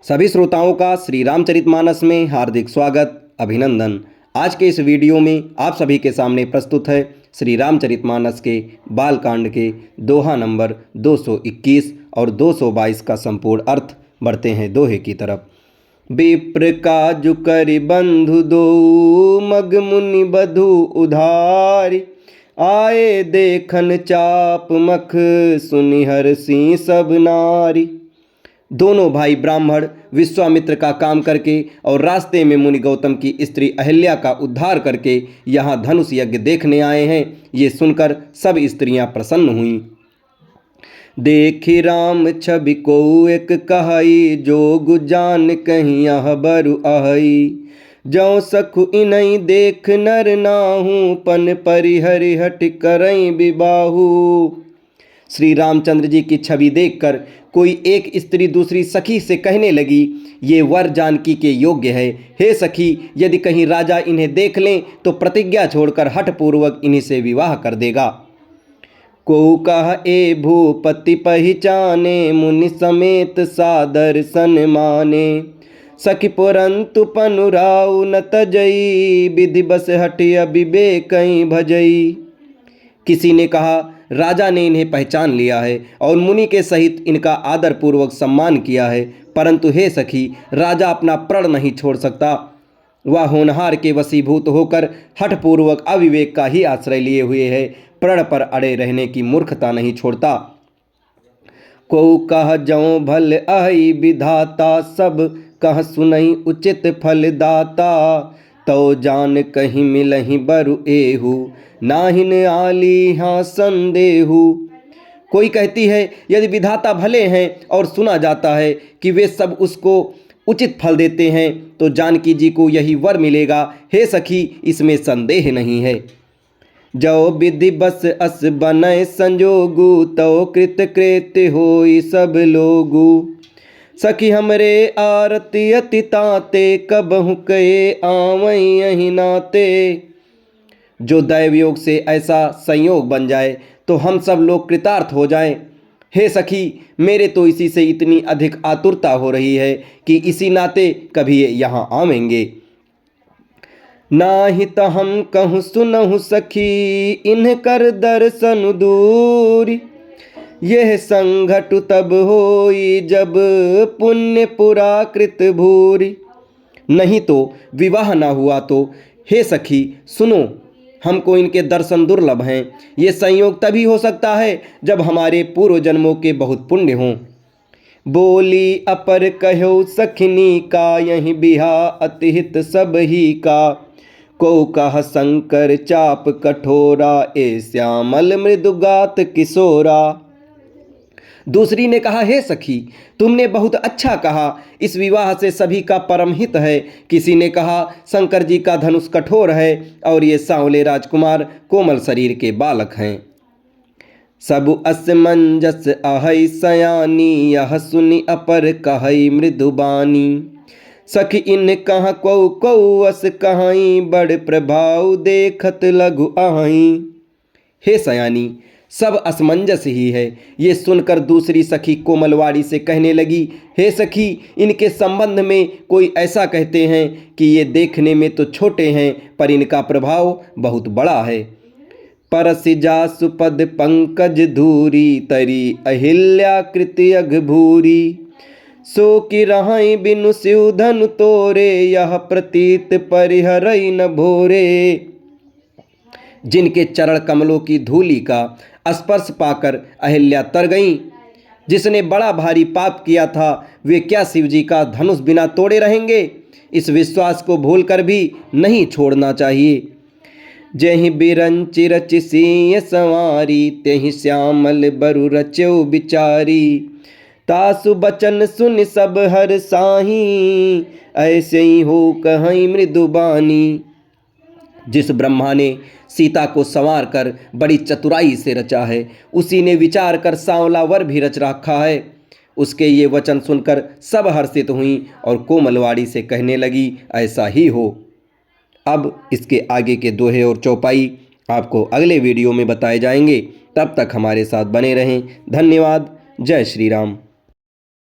सभी श्रोताओं का श्री रामचरितमानस में हार्दिक स्वागत अभिनंदन। आज के इस वीडियो में आप सभी के सामने प्रस्तुत है श्री रामचरितमानस के बालकांड के दोहा नंबर 221 और 222 का संपूर्ण अर्थ। बढ़ते हैं दोहे की तरफ। विप्र काजु करि बंधु दो मग मुनि बधु उधारी, आए देखन चाप मख सुनि हरषि सब नारी। दोनों भाई ब्राह्मण विश्वामित्र का काम करके और रास्ते में मुनि गौतम की स्त्री अहिल्या का उद्धार करके यहाँ धनुष यज्ञ देखने आए हैं। ये सुनकर सब स्त्रियां प्रसन्न हुईं। देखी राम छवि को एक कहई, जोग जान कहीं यह बरु आहई। जौ सखु इनई देख नर नाहू, पन परिहरि हट करई विबाहु। श्री रामचंद्र जी की छवि देखकर कोई एक स्त्री दूसरी सखी से कहने लगी, ये वर जानकी के योग्य है। हे सखी, यदि कहीं राजा इन्हें देख लें तो प्रतिज्ञा छोड़कर हठपूर्वक इन्हीं से विवाह कर देगा। को कह ए भूपति पहचाने, मुनि समेत सादर सन माने। सखी पुरंतु पनुराउ न तजई, विधि बस हटि अविवेक भजई। किसी ने कहा, राजा ने इन्हें पहचान लिया है और मुनि के सहित इनका आदर पूर्वक सम्मान किया है, परंतु हे सखी, राजा अपना प्रण नहीं छोड़ सकता। वह होनहार के वशीभूत होकर हठपूर्वक अविवेक का ही आश्रय लिए हुए है, प्रण पर अड़े रहने की मूर्खता नहीं छोड़ता। को कह जौ भल अहि विधाता, सब कह सुनई उचित फल दाता। तो जान कहीं मिलहि बरु एहू, नाहिन आली हाँ संदेहू। कोई कहती है, यदि विधाता भले हैं और सुना जाता है कि वे सब उसको उचित फल देते हैं, तो जानकी जी को यही वर मिलेगा। हे सखी, इसमें संदेह नहीं है। जो विधि बस अस बनय संजोगु, तो कृत कृत्य होई सब लोगु। सखी हमरे आरती अति ताते, कबहु कहे आवई यही नाते। जो दैव योग से ऐसा संयोग बन जाए तो हम सब लोग कृतार्थ हो जाएं। हे सखी, मेरे तो इसी से इतनी अधिक आतुरता हो रही है कि इसी नाते कभी ये यहाँ आवेंगे। नाही त हम कहूँ सुनहु सखी, इन्ह कर दर्शन दूरी। यह संघटु तब होई, जब पुण्य पुरा कृत भूरी। नहीं तो विवाह ना हुआ तो हे सखी सुनो, हमको इनके दर्शन दुर्लभ हैं। ये संयोग तभी हो सकता है जब हमारे पूर्व जन्मों के बहुत पुण्य हों। बोली अपर कहो सखनी का, यही बिहा अतिहित सब ही का। को कह शंकर चाप कठोरा, ए श्यामल मृदुगात किशोरा। दूसरी ने कहा, हे सखी, तुमने बहुत अच्छा कहा, इस विवाह से सभी का परम हित है। किसी ने कहा, शंकर जी का धनुष कठोर है और ये सांवले राजकुमार कोमल शरीर के बालक हैं। सब असमंजस अहै सयानी, यह सुनि अपर कहई मृदुबानी। सखी इन कह कौ कौ अस कहाई, बड़ प्रभाव देखत लघु आहाई। हे सयानी, सब असमंजस ही है। ये सुनकर दूसरी सखी कोमलवाड़ी से कहने लगी, हे सखी, इनके संबंध में कोई ऐसा कहते हैं कि ये देखने में तो छोटे हैं, पर इनका प्रभाव बहुत बड़ा है। परसि जासु पद पंकज धूरी, तरी अहिल्या कृति अघभूरी। सो कि रहाई बिनु शिव धनु तोरे, यह प्रतीत परिहरई न भोरे। जिनके चरण कमलों की धूलि का स्पर्श पाकर अहिल्या तर गईं, जिसने बड़ा भारी पाप किया था, वे क्या शिव जी का धनुष बिना तोड़े रहेंगे। इस विश्वास को भूलकर भी नहीं छोड़ना चाहिए। जहि बिरंचि रचि सिंह संवारी, तेहि श्यामल बरु रच्यो बिचारी। तासु बचन सुन सब हर साही, ऐसे ही हो कहीं मृदुबानी। जिस ब्रह्मा ने सीता को संवार कर बड़ी चतुराई से रचा है, उसी ने विचार कर सांवला वर भी रच रखा है। उसके ये वचन सुनकर सब हर्षित हुई और कोमलवाड़ी से कहने लगी, ऐसा ही हो। अब इसके आगे के दोहे और चौपाई आपको अगले वीडियो में बताए जाएंगे। तब तक हमारे साथ बने रहें। धन्यवाद। जय श्री राम।